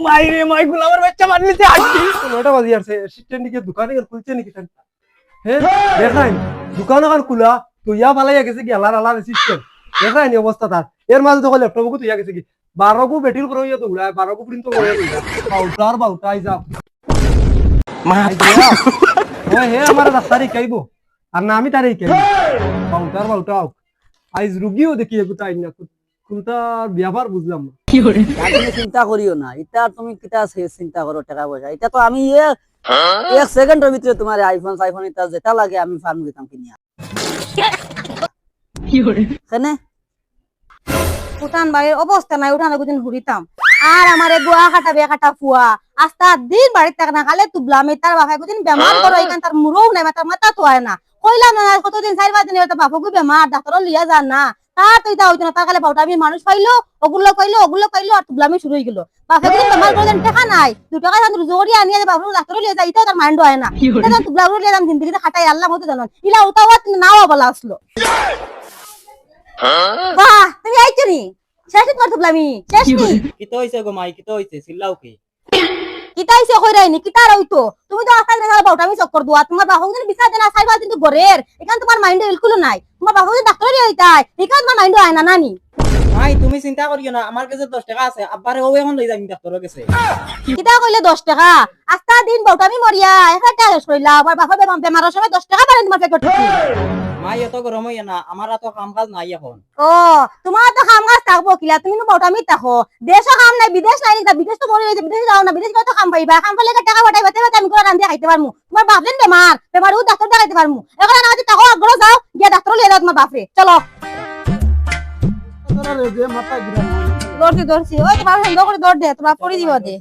মাইরে মাই গোলামের বাচ্চা মারলিতে আজকে 9টা বাজে আসছে অ্যাসিস্ট্যান্ট কি দোকানে গেল খুলছে নাকি টান হ্যাঁ দেখাই দোকান আর খুলা তুইয়া ফালাইয়া গেছে কি আলার আলার অ্যাসিস্ট্যান্ট দেখাই নি অবস্থা তার এর মাঝে তো ল্যাপটপ কো তুইয়া গেছে কি 12 কো ব্যাটারি করে ইয়া তো উড়ায় 12 কো প্রিন্ট করে বাউটার বাউটাই যাও মা ওই হে আমার রাস্তারি কাইবো আর না আমি তারই কাইবো বাউটার বাউটাও আইজ রুগীও দেখি এগুতাই না কোনটা ব্যাপার বুঝলাম না তুমি চিন্তা করিও না এটা তুমি কিটা চিন্তা করো টাকা পয়সা এটা তো আমি এক সেকেন্ডের ভিতরে তোমার আইফোন এটা যেটা লাগে আমি ফার্ম দিতাম কিনিয়া কেনে উঠান বাড়ির অবস্থা নাই উঠান কোনদিন ঘুরিতাম আর আমারে গোয়া কাটা বিয়া কাটা ফুয়া আস্তা দিন বাড়িতে থাক না খালে তুবলামি তার বাপা কোনদিন বেমার করো এখান তার মুরও নাই মাথা মাথা তো হয় না কইলাম না কতদিন 4-5 দিন তো বাপকু বেমার ডাক্তার লিয়া যান না তার তো এটা হইতো না তার কালে বাউটা আমি মানুষ পাইলো ওগুলো পাইলো আর তুবলামি শুরু হয়ে গেল বাপা কোনদিন বেমার করে টাকা নাই 2 টাকা দাম জোরি আনিয়ে বাপু ডাক্তার লিয়া যায় এটা তার মাইন্ড হয় না এটা তুবলামি লিয়া দাম জিন্দগিতে খাটাই আল্লাহ মতো জানো ইলা উতাওয়াত নাও বলা আসলো বাহ তুমি আইছো নি শেষ তোমার তুবলামি শেষ নি কিতা হইছে গো মাই কিতা হইছে চিল্লাও কি কিতা হইছে কইরাইনি কিতা রইতো তুমি তো আস্তে আস্তে বাউটা আমি চক্কর দুয়া তোমার বাপু যদি বিচার দেনা 4-5 দিন তো গরের এখান তোমার মাইন্ডে বিলকুল নাই তোমার বাপু যদি ডাক্তার লিয়া যাইতাই এখান তোমার মাইন্ডে হয় না নানি মাই তুমি চিন্তা করিও না আমার কাছে 10 টাকা আছে আব্বারে ও এখন লই যাই ডাক্তারের কাছে কিতা কইলে 10 টাকা আস্তা দিন বাউটা আমি মরিয়া একটা টেস্ট কইলা আবার বাপু বেমারের সময় 10 টাকা পারেন তোমার পেটে মাই এত গরম হইয়া না আমার এত কাম কাজ নাই এখন ও তোমার তো কাম কাজ থাকবো কিলা তুমি বাউটা আমি থাকো দেশও কাম নাই বিদেশ নাই না বিদেশ তো মরে গেছে বিদেশ যাও না বিদেশ তো কাম পাইবা কাম পাইলে টাকা পাঠাইবা তবে আমি করে রান্দি খাইতে পারমু তোমার বাপ দেন বেমার ও ডাক্তার দেখাইতে পারমু এখন আমাদের টাকা আগ্রহ যাও গিয়া ডাক্তার লিয়ে যাও তোমার বাপরে চলো দৌড়ছি ওই তোমার হেন্দ করে দৌড় দে তোমার পড়ি দিব দে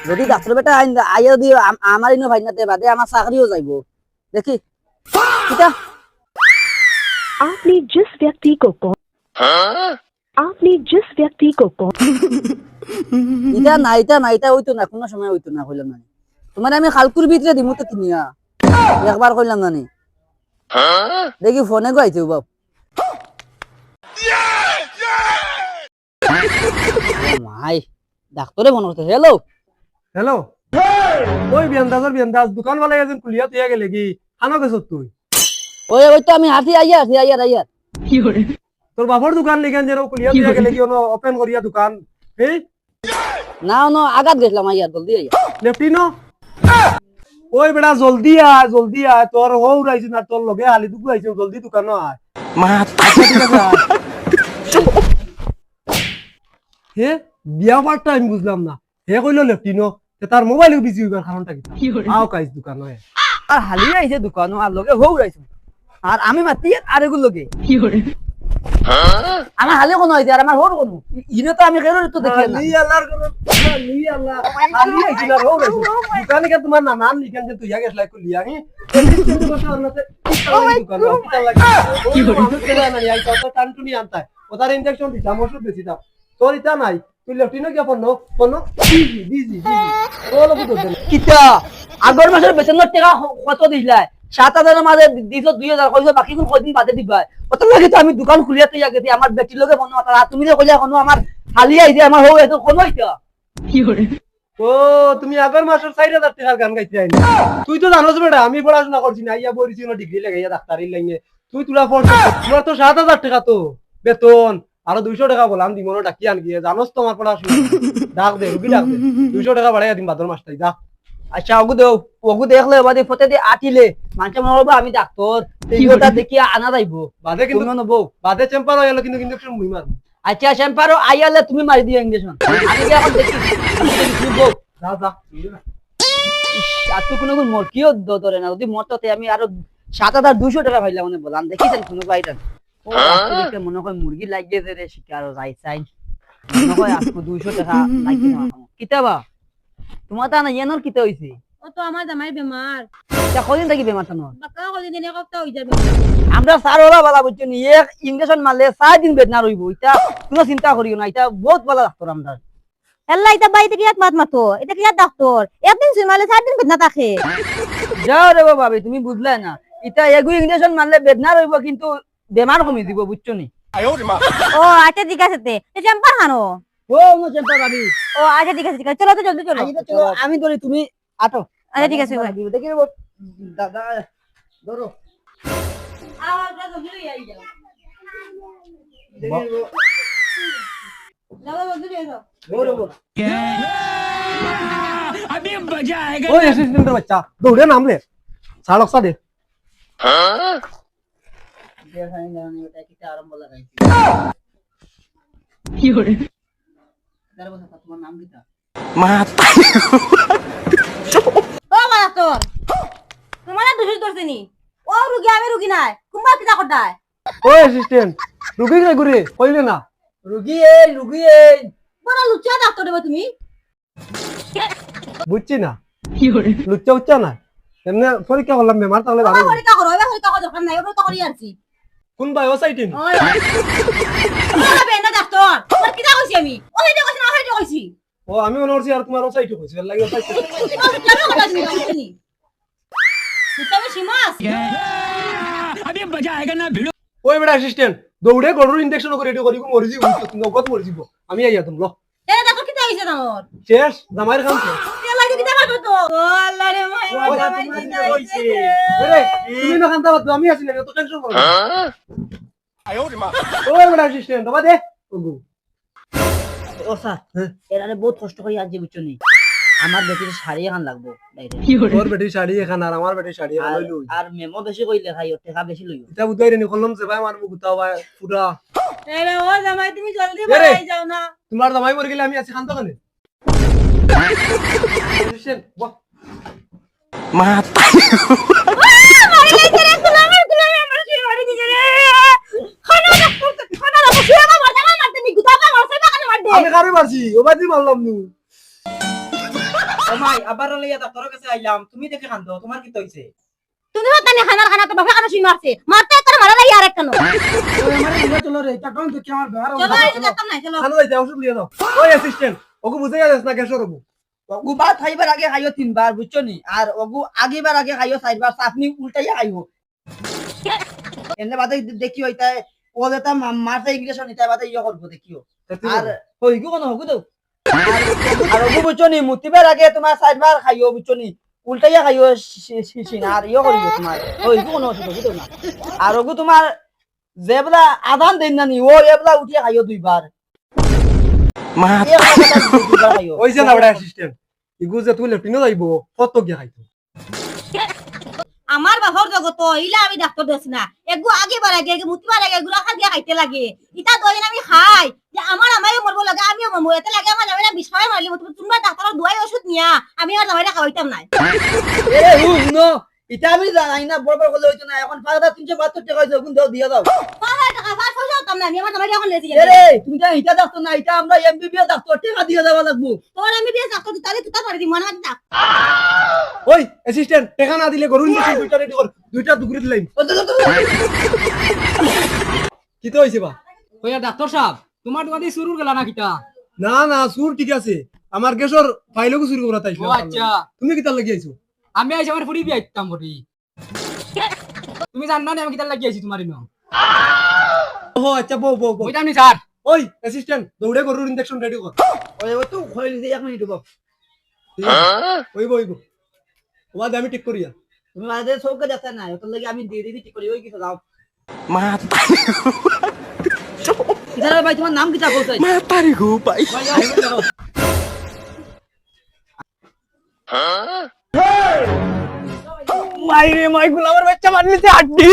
যদি ডাক্তার বেটা আইয়া দি আমার ইনো ভাইনাতে বাদে আমার চাকরিও যাইবো দেখি কিটা आपने जिस व्यक्ति को कॉल এটা না হইতো না কোনো সময় হইতো না কইলাম না তোমার আমি খালকুর ভিতরে দিমু তো কিনিয়া একবার কইলাম না নি দেখি ফোনে গাইছো বাপ মাই ডাক্তারে মনে করতে হ্যালো হ্যালো ওই বিয়ান্দাজ দোকান वाला একজন কুলিয়া তুইয়া গেলে কি খানো গেছ তুই ওই তো আমি হাতি আইয়া তোর বাবার দোকান লিখান যে কুলিয়া তুইয়া গেলে কি ওপেন করিয়া দোকান এই না আগাত গেছিলাম আইয়া জলদি আইয়া লেফটিনো ওই বেটা জলদি আয় তোর হৌ রাইছ না তোর লগে হালি দুকু আইছে জলদি দোকান আয় মা হে বিয়া পারটা আমি বুঝলাম না হে কইলো লেফটিনো তার মোবাইল বিজি হইবার কারণটা কি আও কাইছ দোকান হয় আর হালি আইছে দোকান আর লগে হৌ রাইছো আর আমি মাতি আর এগুলো লগে আমার হালে কোন হইছে আর আমার হর কোন ইনে তো আমি কেন তো দেখি না নি আল্লাহ হালি আইছিল হৌ রাইছ দোকানে কে তোমার নাম লিখান যে তুই আগে লাইক লিয়া নি কিন্তু কথা অন্যতে দোকান কি লাগে কি করে না আই তো টানটুনি আনতা ওটার ইনজেকশন দিতাম ওষুধ বেশি দাও তোর ইতা নাই তুই লেফটিনো কি পন্ন বিজি ওলো বুঝো কিটা আগর মাসের বেতনের টাকা কত দিলাই 7,000 এর মাঝে দিছো 2,000 কইছো বাকি কোন কয়দিন বাদে দিবা কত লাগে তো আমি দোকান খুলিয়া তুই আগে আমার বেটির লগে মন মাতা তুমি যে কইলা কোন আমার খালি আইছে আমার হই এত কোন হইতা কি করে ও তুমি আগর মাসের 4,000 টাকার গান গাইতে আইনি তুই তো জানোস বেটা আমি পড়াশোনা করছি না ইয়া পড়িছি না ডিগ্রি লাগাইয়া ডাক্তারি লাইনে তুই তুলা পড়ছ তোমার তো 7,000 টাকা তো বেতন আরো 200 টাকা বললাম দিমনো ডাকি আন গিয়ে জানোস তো আমার পড়াশোনা ডাক দে রুগী ডাক দে 200 টাকা বাড়াইয়া দিম ভাদর মাসটাই যা আচ্ছা ওগু দেখলে বাদে ফতে দি আটিলে মানছে মনে হবে আমি ডাক্তার এইটা দেখি আনা যাইবো বাদে কিন্তু নবো বাদে চেম্পার হইলো কিন্তু ইনজেকশন মুই মারব আচ্ছা চেম্পারও আইয়ালে তুমি মারি দিও ইনজেকশন আমি কি এখন দেখি যা আর তো কোনো মরকিও ধরে না যদি মরতে আমি আরো 7,200 টাকা পাইলাম মনে বললাম দেখিছেন কোনো বাইটা ও দেখতে মনে হয় মুরগি লাগিয়েছে রে শিকার যাই চাই মনে হয় আজকে 200 টাকা লাগিয়ে না কিতাবা তোমার তা না ইয়ানোর কিতা হইছে ও তো আমার জামাই বেমার তা কদিন থাকি বেমারটা নয় বাকা কদিন এক সপ্তাহ হই যাবে আমরা সারোলা বালা বুঝছো নি এক ইনজেকশন মারলে 4 দিন বেদনা রইব এটা কোনো চিন্তা করিও না এটা বহুত ভালো ডাক্তার আমরা আল্লাহ এটা বাইতে কি মাত মাতো এটা কি ডাক্তার একদিন সুমালে 4 দিন বেদনা থাকে যাও রে বাবা তুমি বুঝলা না এটা এগু ইনজেকশন মারলে বেদনা রইব কিন্তু বেমার কমে দিব বুঝছো নি ও আচ্ছা ঠিক আছে তে চেম্বার খানো ও মো চেম্পা ভাবি ও আচ্ছা ঠিক আছে চলো তো জলদি চলো চলো আমি ধরি তুমি আটো আচ্ছা ঠিক আছে দেখি দাদা ধরো ওই অ্যাসিস্ট্যান্টের বাচ্চা দৌড়ে নামলে ছাড়ক সাদে আরম্ভ লাগাইছি তোমার নাম কিটা ও মারা তোর তোমার দুশো ধরছে নি ও রুগী আমি রুগী নাই কুম্বা কিটা কটায় ওই অ্যাসিস্ট্যান্ট রুগী কে ঘুরে কইলে না রুগী বড় লুচ্চা ডাক্তার দেবো তুমি বুঝছি না লুচ্চা উচ্চা না এমনি পরীক্ষা করলাম বেমার তাহলে ভালো পরীক্ষা করো এবার পরীক্ষা করার দরকার নাই এবার তো করি আরছি কোন ভাই ও সাইটিন ওই ওরা বেনা ডাক্তার তোর কিটা কইছি আমি ওই যে কইছি না ওই যে কইছি ও আমি মনে করছি আর তোমার ও সাইটে কইছি এর লাগি ও সাইটে কেন কথা তুমি কইছি তুমি সীমাস ওই বেটা অ্যাসিস্ট্যান্ট দৌড়ে গরুর ইনজেকশন করে রেডি করি মরি যাব নগদ মরি যাব আমি আইয়া তুমি ল এরা দেখো কিটা হইছে তোমার শেষ জামাইয়ের কাম শেষ এলা কিটা করবে তো ও আল্লাহ রে মাই জামাই কিটা হইছে আরে তুমি না কান্তা বাদ আমি আছি না তো টেনশন করো না ওই বেটা অ্যাসিস্ট্যান্ট বাবা দে ওগু ও স্যার এরারে বহুত কষ্ট করে আনছি বুঝছো নি আমার বেটির শাড়ি এখন লাগবো তোর বেটি শাড়ি এখান আর আমার বেটি শাড়ি এখান লইলো আর মেমো বেশি কইলে খাই ওর টাকা বেশি লইও এটা বুঝাই রে কলম সে ভাই আমার মুখ তাও ভাই পুরা এরে ও জামাই তুমি জলদি এরে। বাড়াই যাও না তোমার জামাই মরে গেলে আমি আছি খান্ত কানে অ্যাসিস্ট্যান্ট বাহ মারি গেছে রে গুলামের আমার শুয়ে মারি দিছে রে খানা রাখো শুয়ে আমার জামাই মারতে নি গুতাবা মারছে না কেন মার দে আমি কারে মারছি ও বাদি মারলাম নু ও মাই আবার লইয়া ডাক্তারের কাছে আইলাম তুমি দেখে কান্দ তোমার কি হইছে তুমি হতা নি খানা তো বাবা কেন শুয়ে মারছে মারতে একটা মারা নাই আর কেন ওই আমার ইয়া চলো রে এটা কোন তো কি আমার বেহার চলো এই দেখতাম না চলো খানো যাইতে ওষুধ লিয়ে দাও ওই অ্যাসিস্ট্যান্ট ওকে বুঝাই যাস না গ্যাসের রবু ওগু ভাত খাইবার আগে খাইও 3 বার বুঝছো নি আর ওগু আগেবার আগে খাইও 4 বার চাটনি উল্টাইয়া খাইও এনে বাদে দেখি হইতা ও যেটা মারতে ইংলিশও নিতে বাদে ইয়া করব দেখিও আর হইগু কোন হগু দাও আর ওগু বুঝছো নি মুতিবার আগে তোমার 4 বার খাইও বুঝছো নি উল্টাইয়া খাইও সিনা আর ইয়া করিও তোমার হইগু কোন হগু দাও না আর ওগু তোমার যেবলা আধান দিন না নি ও এবলা উঠিয়া খাইও 2 বার ওই যে না বড় অ্যাসিস্ট্যান্ট ইগু যে তুই লেফটিনো যাইবো কত গিয়া খাইতো আমার বাপর জগত ইলা আমি ডাক্তার দেছি না এগু আগে বার আগে মুতি বার আগে এগুলা খাদিয়া খাইতে লাগে ইটা দইন আমি খাই যে আমার আমারও মরবো লাগে আমিও মরবো এতে লাগে আমার জামাইরা বিষয় মারলি তুমি ডাক্তারের দুয়াই ওষুধ নিয়া আমি আর জামাইরা খাওয়াইতাম না এ হুনো এটা আমি জানাই না বড় বড় কথা হইতো না এখন 5372 টাকা হইছে কোন দাও দিয়া দাও 5 টাকা 5 হতাম না আমি আমার জামাইরা এখন লেজি এ রে তুমি তো এটা ডাক্তার না এটা আমরা এমবিবিএস ডাক্তার টাকা দিয়া দেওয়া লাগবো তোর আমি বিয়ে ডাক্তার তাহলে তুই তার দি মনে হয় ওই অ্যাসিস্ট্যান্ট টাকা না দিলে গরুর ইনজেকশন দুইটা রেডি কর দুইটা দুগুরি দিলাম কি তো হইছে বা কইয়া ডাক্তার সাহেব তোমার দোকানে শুরু গেল না কিটা না না সুর ঠিক আছে আমার গ্যাসর ফাইলও শুরু করা তাইছো ও আচ্ছা তুমি কি তার লাগি আইছো আমি আইছি আমার ফুড়ি বিয়াইতাম বড়ি তুমি জান না আমি কিটা লাগি আইছি তোমার ইনো ও আচ্ছা বউ বউ বউ ওইটা আমি স্যার ওই অ্যাসিস্ট্যান্ট দৌড়ে গরুর ইনজেকশন রেডি কর ওই তো কইলি যে 1 মিনিট বাপ ওই বই গো ওয়াদ আমি ঠিক করিয়া তুমি মাঝে চৌকে যাচ্ছে না তোর লাগি আমি দিয়ে দিবি ঠিক করি ওই কিছু দাও কিদার ভাই তোমার নাম কিটা কইছাই মাইরে মাই গুলামের বাচ্চা মারলিতে হাড্ডি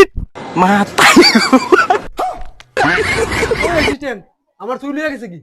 ওই অ্যাসিস্ট্যান্ট আমার চুল হয়ে গেছে কি